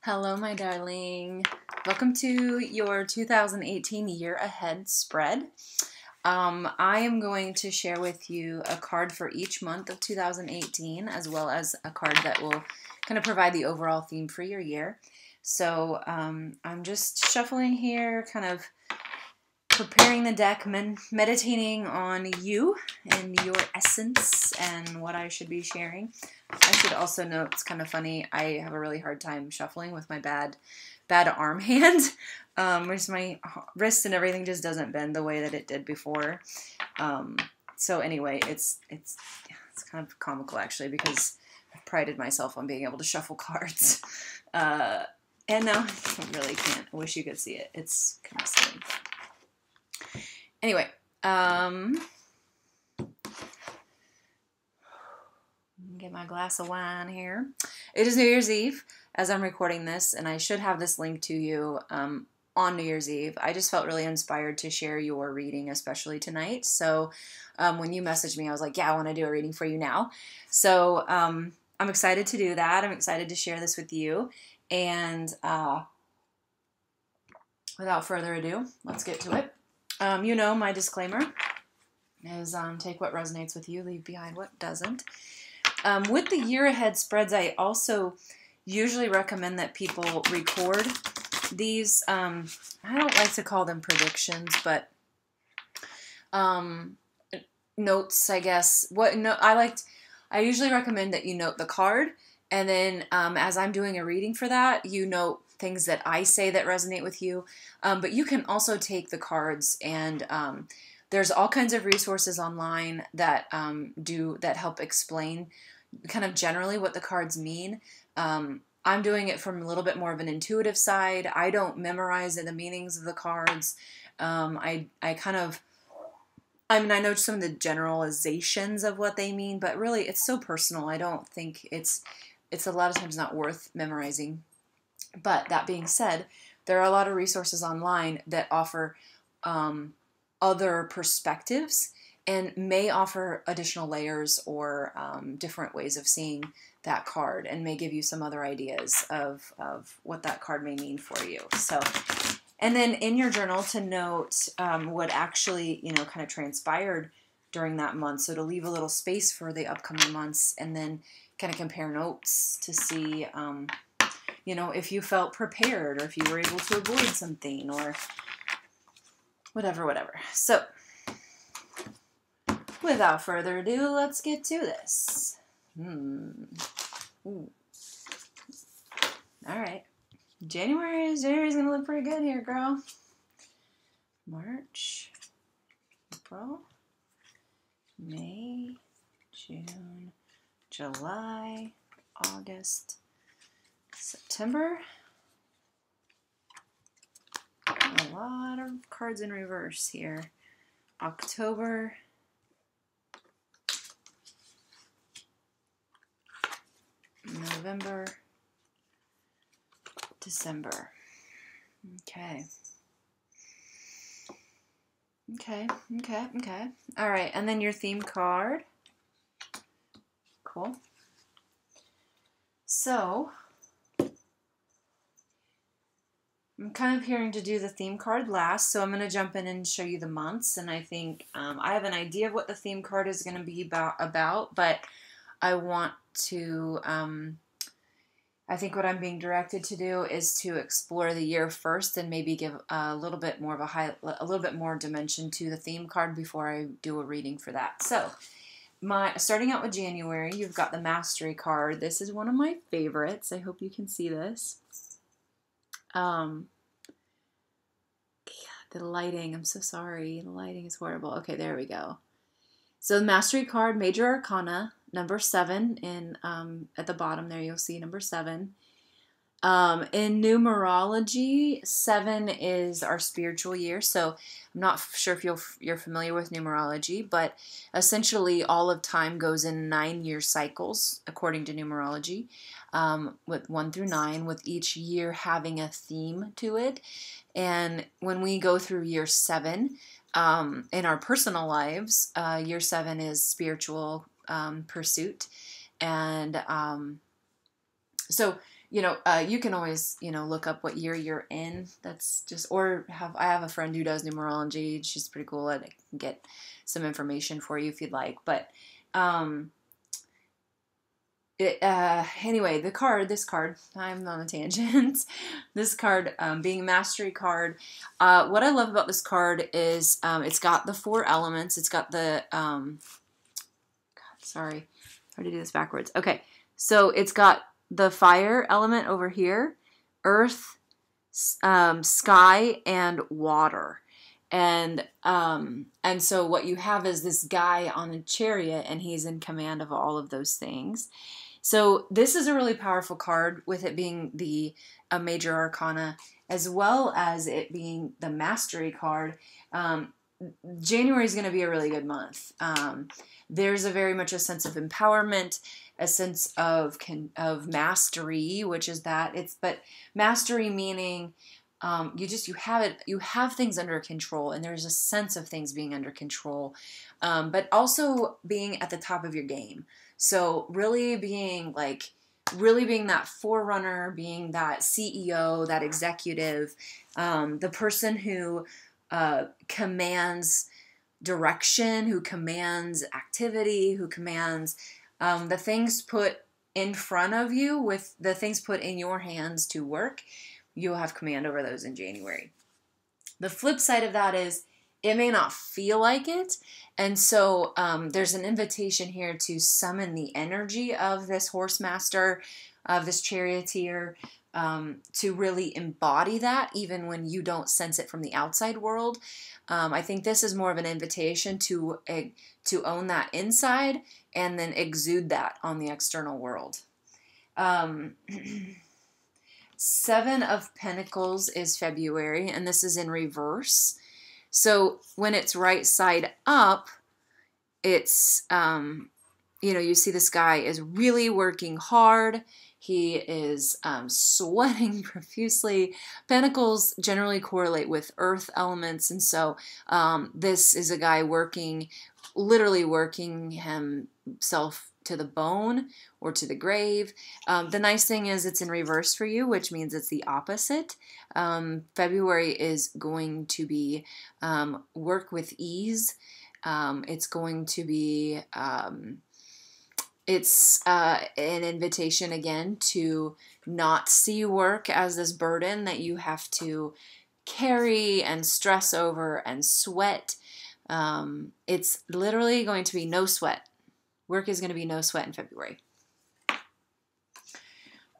Hello, my darling. Welcome to your 2018 Year Ahead spread. I am going to share with you a card for each month of 2018, as well as a card that will kind of provide the overall theme for your year. So I'm just shuffling here, kind of preparing the deck, meditating on you and your essence and what I should be sharing. I should also note, it's kind of funny, I have a really hard time shuffling with my bad arm hand, which my wrist and everything just doesn't bend the way that it did before. So anyway, it's kind of comical actually, because I've prided myself on being able to shuffle cards. And now I really can't. I wish you could see it. It's kind of silly. Anyway, get my glass of wine here. It is New Year's Eve as I'm recording this, and I should have this link to you on New Year's Eve. I just felt really inspired to share your reading, especially tonight. So when you messaged me, I was like, yeah, I want to do a reading for you now. So I'm excited to do that. I'm excited to share this with you. And without further ado, let's get to it. You know, my disclaimer is take what resonates with you, leave behind what doesn't. With the year ahead spreads, I also usually recommend that people record these. I don't like to call them predictions, but notes, I guess. I usually recommend that you note the card, and then as I'm doing a reading for that, you note things that I say that resonate with you. But you can also take the cards, and there's all kinds of resources online that help explain kind of generally what the cards mean. I'm doing it from a little bit more of an intuitive side. I don't memorize the meanings of the cards. I know some of the generalizations of what they mean, but really it's so personal. I don't think it's a lot of times not worth memorizing. But that being said, there are a lot of resources online that offer other perspectives and may offer additional layers or different ways of seeing that card, and may give you some other ideas of what that card may mean for you. So, and then in your journal to note what actually, kind of transpired during that month. So to leave a little space for the upcoming months, and then kind of compare notes to see, if you felt prepared, or if you were able to avoid something, or whatever. So, without further ado, let's get to this. All right. January's going to look pretty good here, girl. March, April, May, June, July, August, September. A lot of cards in reverse here. October, November, December. Okay. All right, and then your theme card. Cool. So, I'm kind of hearing to do the theme card last, so I'm going to jump in and show you the months, and I think I have an idea of what the theme card is going to be about, but I want to, I think what I'm being directed to do is to explore the year first, and maybe give a little bit more of a little bit more dimension to the theme card before I do a reading for that. So, starting out with January, you've got the Mastery card. This is one of my favorites. I hope you can see this. The lighting, I'm so sorry. The lighting is horrible. Okay, there we go. So the Mastery card, Major Arcana, number 7, in at the bottom there you'll see number 7. In numerology, 7 is our spiritual year. So I'm not sure if you're familiar with numerology, but essentially all of time goes in 9-year cycles according to numerology, with 1 through 9, with each year having a theme to it. And when we go through year 7, in our personal lives, year 7 is spiritual pursuit. And so you can always, look up what year you're in. That's just, I have a friend who does numerology. She's pretty cool. I can get some information for you if you'd like. But, anyway, this card, I'm on a tangent. This card, being a mastery card, what I love about this card is, it's got the 4 elements. It's got the, sorry, hard to do this backwards. Okay, so it's got the fire element over here, earth, sky, and water. And so what you have is this guy on a chariot, and he's in command of all of those things. So this is a really powerful card, with it being a major arcana, as well as it being the mastery card. January is going to be a really good month. There's very much a sense of empowerment, a sense of mastery, which is but mastery meaning you have things under control, and there's a sense of things being under control, but also being at the top of your game. So really being that forerunner, being that CEO, that executive, the person who commands direction, who commands activity, who commands the things put in front of you, with the things put in your hands to work. You'll have command over those in January. The flip side of that is it may not feel like it. And so there's an invitation here to summon the energy of this horse master, of this charioteer, to really embody that even when you don't sense it from the outside world. I think this is more of an invitation to own that inside and then exude that on the external world. 7 of Pentacles is February, and this is in reverse. So when it's right side up, it's, you see this guy is really working hard. He is sweating profusely. Pentacles generally correlate with earth elements, and so this is a guy literally working himself to the bone or to the grave. The nice thing is it's in reverse for you, which means it's the opposite. February is going to be work with ease. It's going to be, it's an invitation again to not see work as this burden that you have to carry and stress over and sweat. It's literally going to be no sweat. Work is going to be no sweat in February.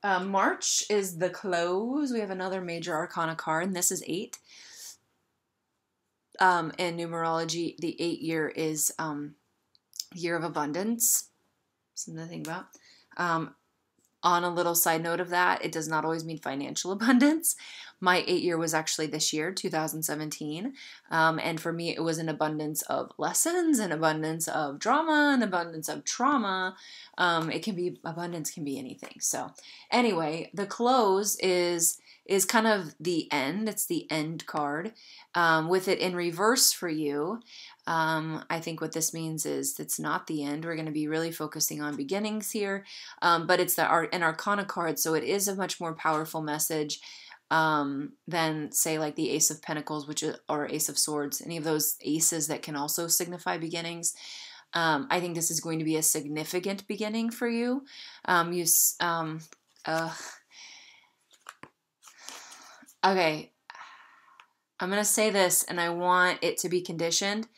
March is the close. We have another major arcana card, and this is 8. In numerology, the 8 year is year of abundance. Something to think about. On a little side note of that, it does not always mean financial abundance. My 8 year was actually this year, 2017. And for me, it was an abundance of lessons, an abundance of drama, an abundance of trauma. Abundance can be anything. So anyway, the close is kind of the end. It's the end card. With it in reverse for you, I think what this means is it's not the end. We're going to be really focusing on beginnings here, but it's an Arcana card, so it is a much more powerful message than, say, like the Ace of Pentacles, or Ace of Swords, any of those aces that can also signify beginnings. I think this is going to be a significant beginning for you. Okay, I'm going to say this, and I want it to be conditioned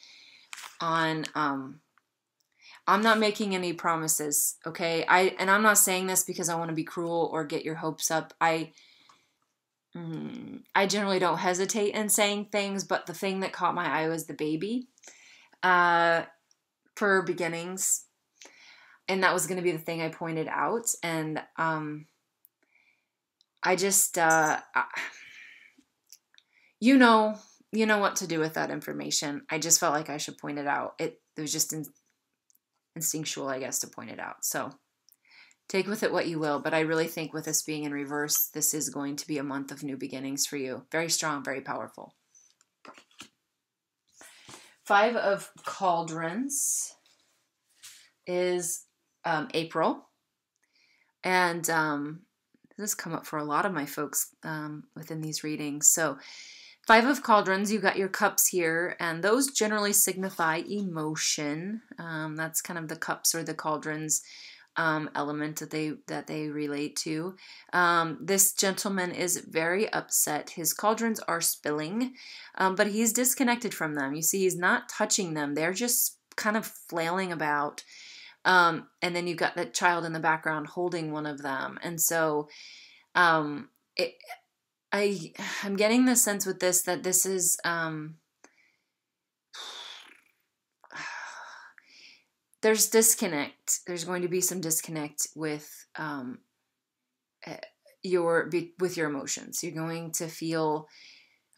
on, I'm not making any promises, okay? I'm not saying this because I want to be cruel or get your hopes up. I generally don't hesitate in saying things, but the thing that caught my eye was the baby for beginnings, and that was going to be the thing I pointed out, and I just, you know what to do with that information. I just felt like I should point it out. It was just instinctual, I guess, to point it out. So take with it what you will, but I really think with this being in reverse, this is going to be a month of new beginnings for you. Very strong, very powerful. 5 of Cauldrons is April. And This has come up for a lot of my folks within these readings. So 5 of Cauldrons, you got your cups here, and those generally signify emotion. That's kind of the cups or the cauldrons element that they relate to. This gentleman is very upset. His cauldrons are spilling, but he's disconnected from them. You see, he's not touching them. They're just kind of flailing about. And then you've got that child in the background holding one of them. And so I'm getting the sense with this that this is there's disconnect. There's going to be some disconnect with your emotions. You're going to feel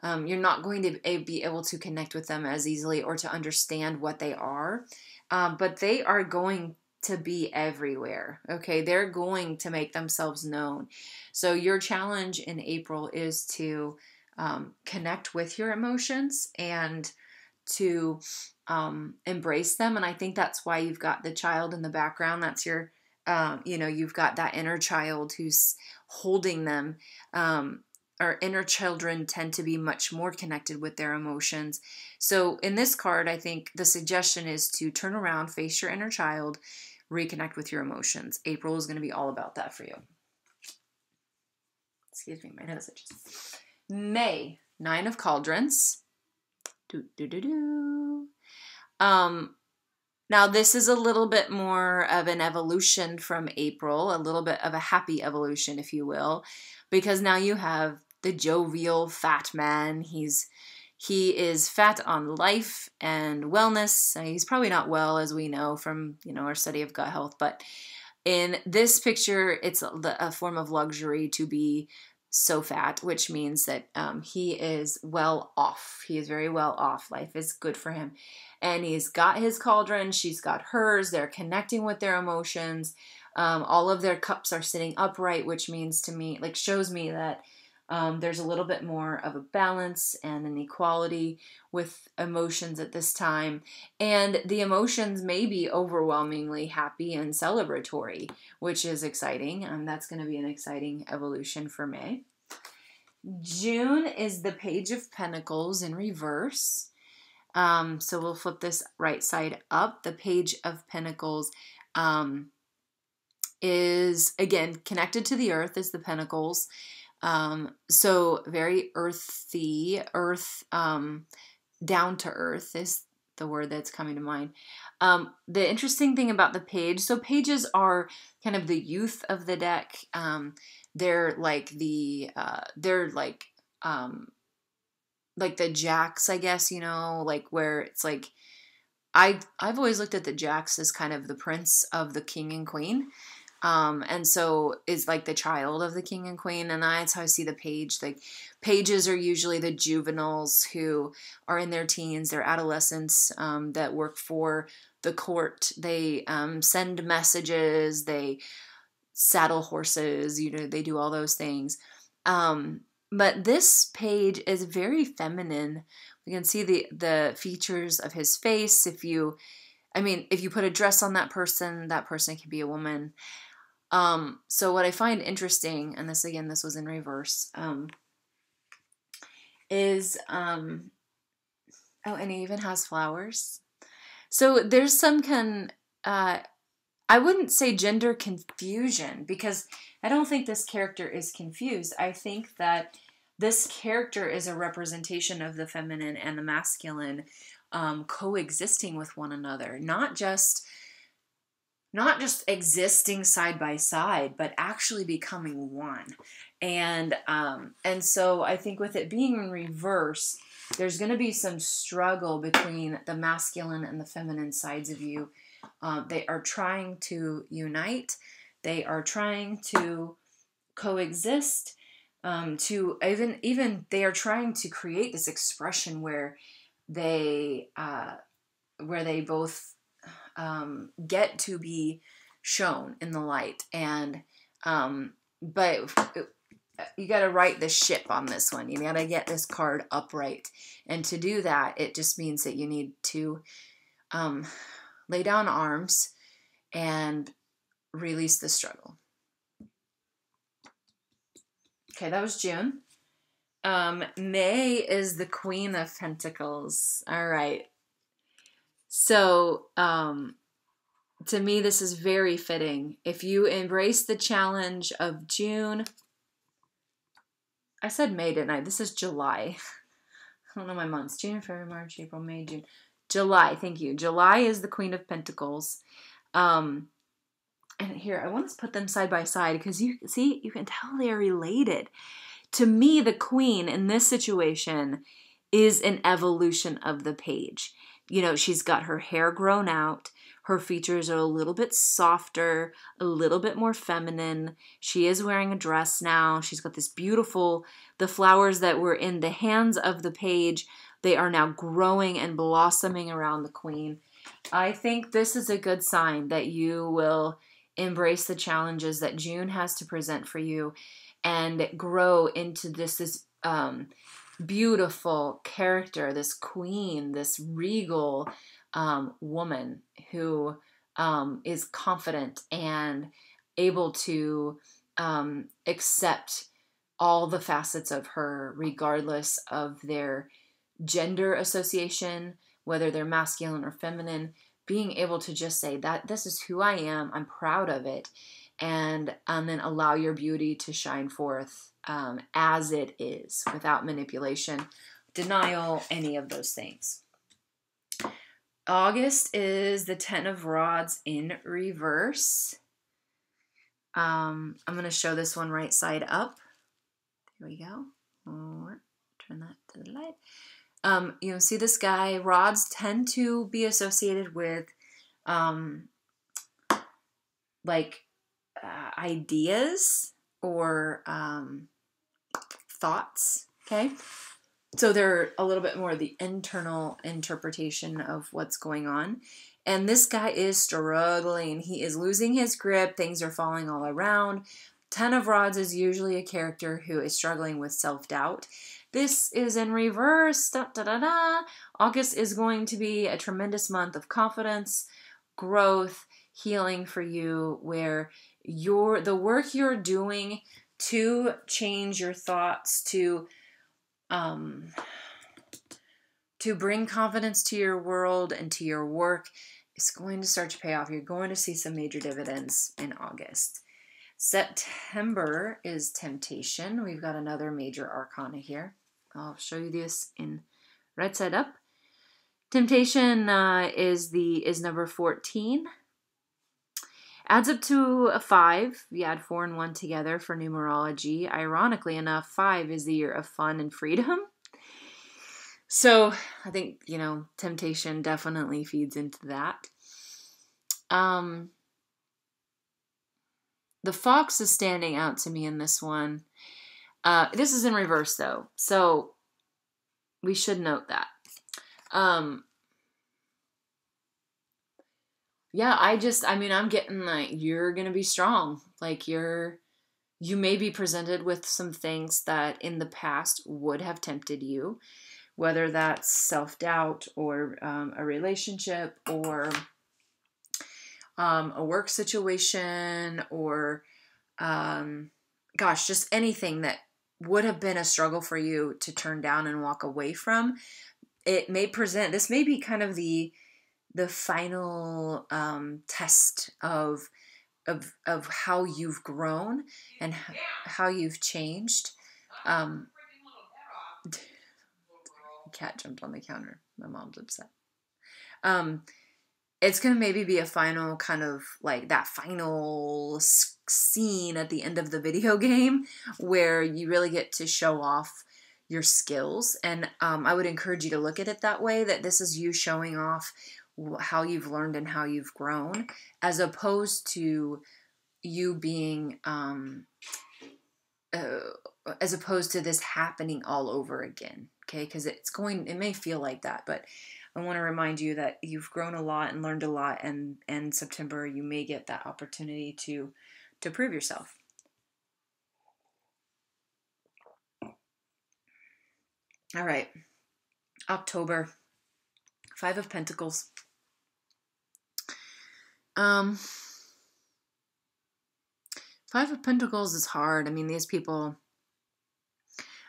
you're not going to be able to connect with them as easily or to understand what they are, but they are going to be everywhere. Okay, they're going to make themselves known. So your challenge in April is to connect with your emotions and to embrace them. And I think that's why you've got the child in the background. That's your, you've got that inner child who's holding them. Our inner children tend to be much more connected with their emotions. So in this card, I think the suggestion is to turn around, face your inner child, reconnect with your emotions. April is going to be all about that for you. Excuse me, my nose itches. May, 9 of Cauldrons. Now this is a little bit more of an evolution from April, a little bit of a happy evolution, if you will, because now you have the jovial fat man. He is fat on life and wellness. He's probably not well, as we know from our study of gut health, but in this picture, it's a form of luxury to be so fat, which means that he is well off. He is very well off. Life is good for him. And he's got his cauldron. She's got hers. They're connecting with their emotions. All of their cups are sitting upright, which means to me, shows me that there's a little bit more of a balance and an equality with emotions at this time. And the emotions may be overwhelmingly happy and celebratory, which is exciting. That's going to be an exciting evolution for May. June is the Page of Pentacles in reverse. So we'll flip this right side up. The Page of Pentacles is, again, connected to the earth as the pentacles. So very earthy, down to earth is the word that's coming to mind. The interesting thing about the page, so pages are kind of the youth of the deck. They're like the jacks, I guess, where it's like, I've always looked at the jacks as kind of the prince of the king and queen. And so is like the child of the king and queen. And that's how I see the page. Like pages are usually the juveniles who are in their teens, their adolescents, that work for the court. They send messages, they saddle horses, they do all those things. But this page is very feminine. We can see the features of his face. If you put a dress on that person can be a woman. So what I find interesting, and this was in reverse, is, and he even has flowers. So there's some I wouldn't say gender confusion, because I don't think this character is confused. I think that this character is a representation of the feminine and the masculine coexisting with one another, not just existing side by side, but actually becoming one. And so I think with it being in reverse, there's going to be some struggle between the masculine and the feminine sides of you. They are trying to unite. They are trying to coexist. To even they are trying to create this expression where they both get to be shown in the light. And but you got to right the ship on this one. You got to get this card upright, and to do that, it just means that you need to lay down arms and release the struggle. Okay, that was June. May is the Queen of Pentacles. All right. So, to me, this is very fitting. If you embrace the challenge of June, I said May, didn't I? This is July. I don't know my months. June, February, March, April, May, June. July, thank you. July is the Queen of Pentacles. And here, I want to put them side by side because you see, you can tell they're related. To me, the Queen in this situation is an evolution of the page. You know, she's got her hair grown out. Her features are a little bit softer, a little bit more feminine. She is wearing a dress now. She's got this beautiful, the flowers that were in the hands of the page, they are now growing and blossoming around the Queen. I think this is a good sign that you will embrace the challenges that June has to present for you and grow into this beautiful character, this queen, this regal woman who is confident and able to accept all the facets of her, regardless of their gender association, whether they're masculine or feminine, being able to just say that this is who I am, I'm proud of it, and then allow your beauty to shine forth as it is, without manipulation, denial, any of those things. August is the Ten of Rods in reverse. I'm going to show this one right side up. There we go. Turn that to the light. You know, see this guy, rods tend to be associated with ideas or thoughts, okay? So they're a little bit more the internal interpretation of what's going on. And this guy is struggling. He is losing his grip. Things are falling all around. Ten of Rods is usually a character who is struggling with self-doubt. This is in reverse. Da, da, da, da. August is going to be a tremendous month of confidence, growth, healing for you, where the work you're doing to change your thoughts, to bring confidence to your world and to your work is going to start to pay off. You're going to see some major dividends in August. September is Temptation. We've got another major arcana here. I'll show you this in right side up. Temptation is number 14. Adds up to a 5. You add 4 and 1 together for numerology. Ironically enough, 5 is the year of fun and freedom. So I think, you know, temptation definitely feeds into that. The fox is standing out to me in this one. This is in reverse though, so we should note that. Yeah, I'm getting like, you're going to be strong. Like you may be presented with some things that in the past would have tempted you, whether that's self-doubt or a relationship or a work situation or, just anything that would have been a struggle for you to turn down and walk away from. It may present, this may be kind of the final test of how you've grown and how you've changed. Cat jumped on the counter. My mom's upset. It's going to maybe be a final kind of like that final scene at the end of the video game where you really get to show off your skills. And I would encourage you to look at it that way, that this is you showing off how you've learned and how you've grown, as opposed to you being, as opposed to this happening all over again. Okay, because it may feel like that, but I want to remind you that you've grown a lot and learned a lot, and in September you may get that opportunity to prove yourself. All right, October, 5 of Pentacles. Five of Pentacles is hard. I mean, these people,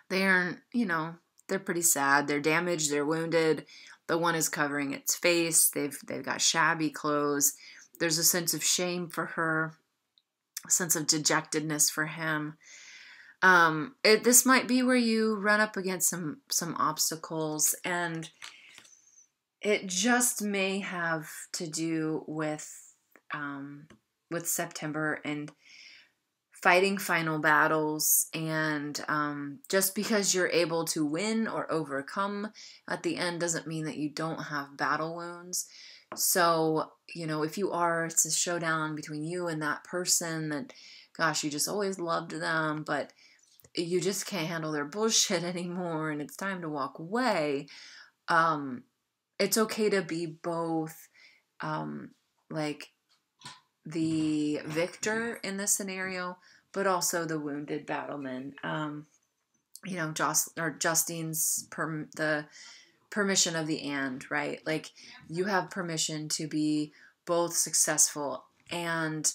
they're, they're pretty sad. They're damaged. They're wounded. The one is covering its face. They've got shabby clothes. There's a sense of shame for her, a sense of dejectedness for him. This might be where you run up against some obstacles, and it just may have to do with September and fighting final battles, and just because you're able to win or overcome at the end doesn't mean that you don't have battle wounds. So, if it's a showdown between you and that person that, gosh, you just always loved them, but you just can't handle their bullshit anymore and it's time to walk away, it's okay to be both, like the victor in this scenario, but also the wounded battleman. Justine's the permission of the and, right? Like, you have permission to be both successful and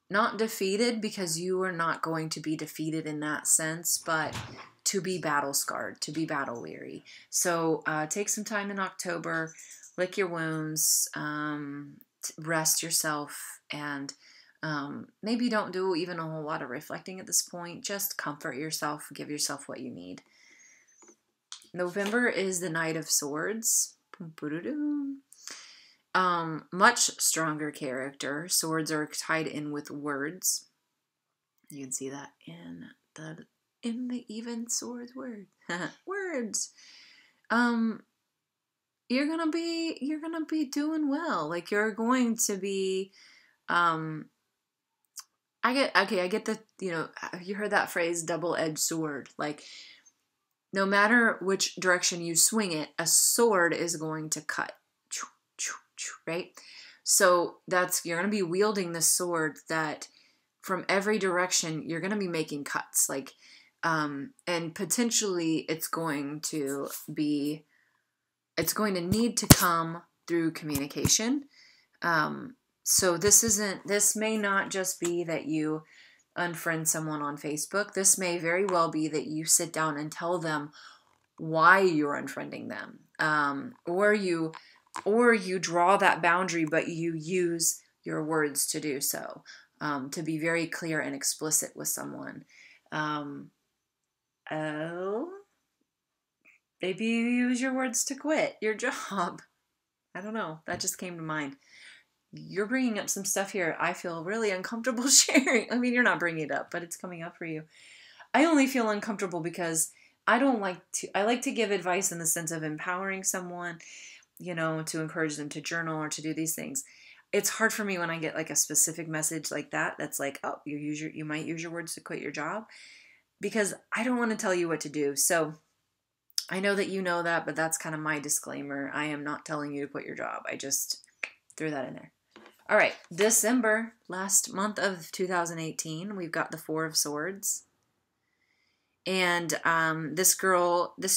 not defeated, because you are not going to be defeated in that sense, but to be battle scarred, to be battle weary. So take some time in October, lick your wounds, rest yourself, and maybe don't do even a whole lot of reflecting at this point. Just comfort yourself, give yourself what you need. November is the Knight of Swords. Much stronger character. Swords are tied in with words. You can see that in the even swords word. Words. You're gonna be doing well. Like, you're going to be I get the, you heard that phrase, double-edged sword. Like, no matter which direction you swing it, a sword is going to cut. Right? So you're going to be wielding this sword that from every direction, you're going to be making cuts. Like, and potentially it's going to need to come through communication. So this may not just be that you unfriend someone on Facebook. This may very well be that you sit down and tell them why you're unfriending them. Or you draw that boundary, but you use your words to do so, to be very clear and explicit with someone. Maybe you use your words to quit your job. I don't know. That just came to mind. You're bringing up some stuff here I feel really uncomfortable sharing. I mean, you're not bringing it up, but it's coming up for you. I only feel uncomfortable because I like to give advice in the sense of empowering someone, to encourage them to journal or to do these things. It's hard for me when I get like a specific message like that. That's like, oh, you might use your words to quit your job, because I don't want to tell you what to do. So I know that you know that, but that's kind of my disclaimer. I am not telling you to quit your job. I just threw that in there. All right, December, last month of 2018, we've got the Four of Swords. And this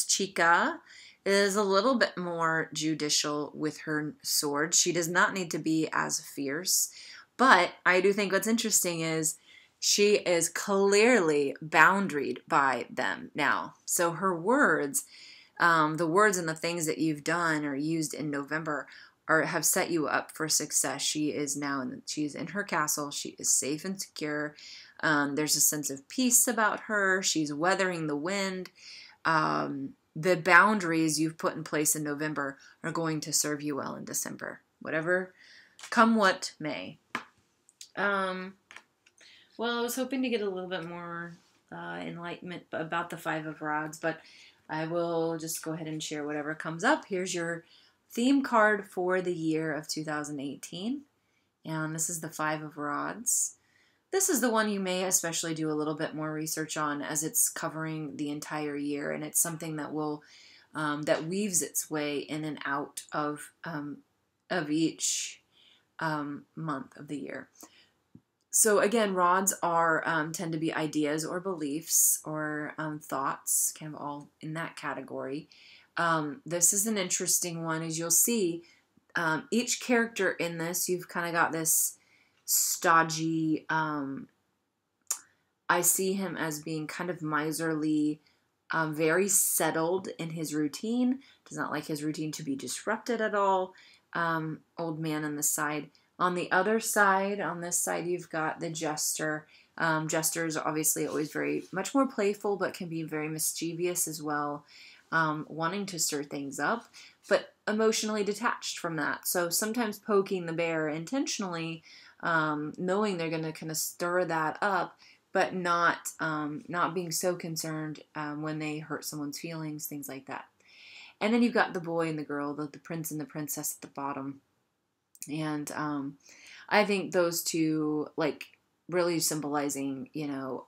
chica, is a little bit more judicial with her sword. She does not need to be as fierce. But I do think what's interesting is she is clearly boundaried by them now. So her words, the words and the things that you've done or used in November have set you up for success. She is now she's in her castle. She is safe and secure. There's a sense of peace about her. She's weathering the wind. The boundaries you've put in place in November are going to serve you well in December. Whatever, come what may. Well, I was hoping to get a little bit more enlightenment about the Five of Rods, but I will just go ahead and share whatever comes up. Here's your theme card for the year of 2018, and this is the Five of Rods. This is the one you may especially do a little bit more research on, as it's covering the entire year, and it's something that will that weaves its way in and out of each month of the year. So again, rods tend to be ideas or beliefs or thoughts, kind of all in that category. This is an interesting one, as you'll see. Each character in this, you've kind of got this stodgy, I see him as being kind of miserly, very settled in his routine, does not like his routine to be disrupted at all. Old man on the side. On the other side, on this side, you've got the jester. Jesters are obviously always very much more playful, but can be very mischievous as well, wanting to stir things up, but emotionally detached from that. So sometimes poking the bear intentionally, knowing they're going to kind of stir that up, but not being so concerned when they hurt someone's feelings, things like that. And then you've got the boy and the girl, the prince and the princess at the bottom. And I think those two, like, really symbolizing,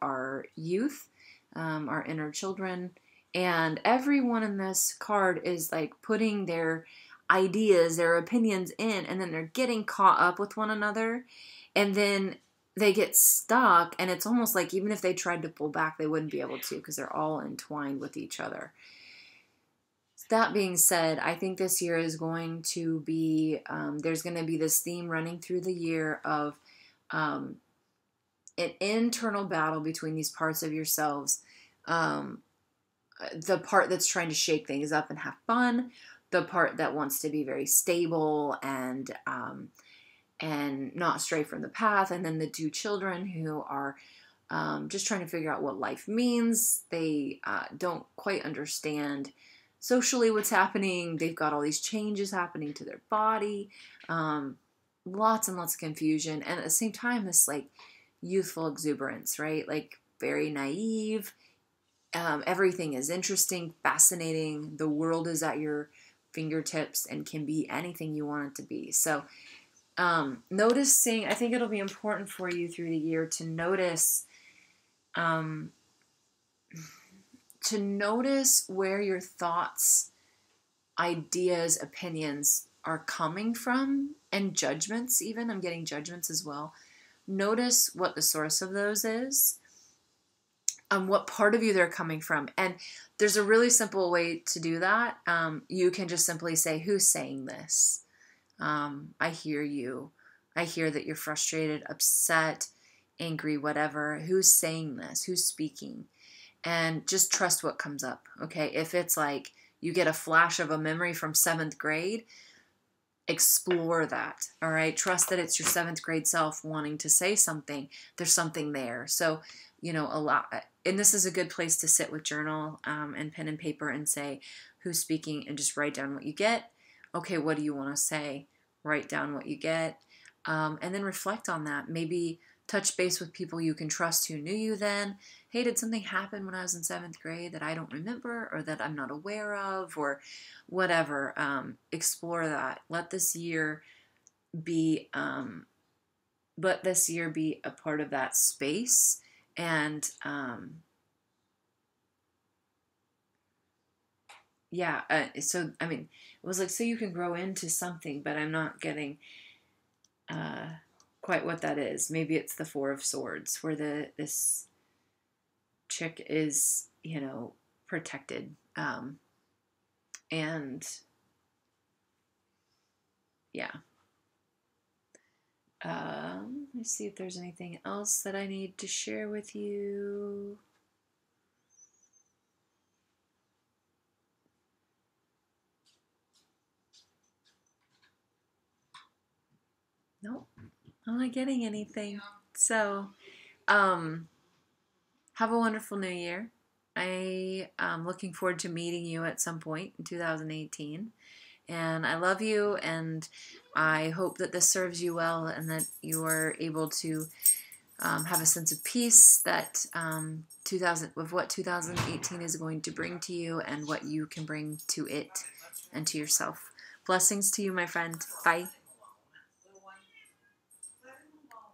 our youth, our inner children. And everyone in this card is like putting their ideas, their opinions in, and then they're getting caught up with one another. And then they get stuck, and it's almost like even if they tried to pull back, they wouldn't be able to because they're all entwined with each other. That being said, I think this year is going to be, there's going to be this theme running through the year of an internal battle between these parts of yourselves. The part that's trying to shake things up and have fun, the part that wants to be very stable and not stray from the path, and then the two children who are just trying to figure out what life means. They don't quite understand socially what's happening. They've got all these changes happening to their body, lots and lots of confusion, and at the same time this like youthful exuberance, right? Like very naive. Everything is interesting, fascinating. The world is at your fingertips and can be anything you want it to be. So noticing, I think it'll be important for you through the year to notice where your thoughts, ideas, opinions are coming from, and judgments even. I'm getting judgments as well. Notice what the source of those is, what part of you they're coming from. And there's a really simple way to do that. You can just simply say, who's saying this? I hear you. I hear that you're frustrated, upset, angry, whatever. Who's saying this? Who's speaking? And just trust what comes up, okay? If it's like you get a flash of a memory from 7th grade, explore that, all right? Trust that it's your 7th grade self wanting to say something. There's something there. So, a lot, and this is a good place to sit with journal and pen and paper and say who's speaking and just write down what you get. Okay, what do you want to say? Write down what you get, and then reflect on that. Maybe touch base with people you can trust who knew you then. Hey, did something happen when I was in 7th grade that I don't remember or that I'm not aware of or whatever? Explore that. Let this year be a part of that space. And so, I mean, it was like, so you can grow into something, but I'm not getting quite what that is. Maybe it's the 4 of Swords, where this chick is, protected. And yeah. Let's see if there's anything else that I need to share with you. Nope, I'm not getting anything. So, have a wonderful new year. I am looking forward to meeting you at some point in 2018. And I love you, and I hope that this serves you well and that you are able to have a sense of peace that with what 2018 is going to bring to you and what you can bring to it and to yourself. Blessings to you, my friend. Bye.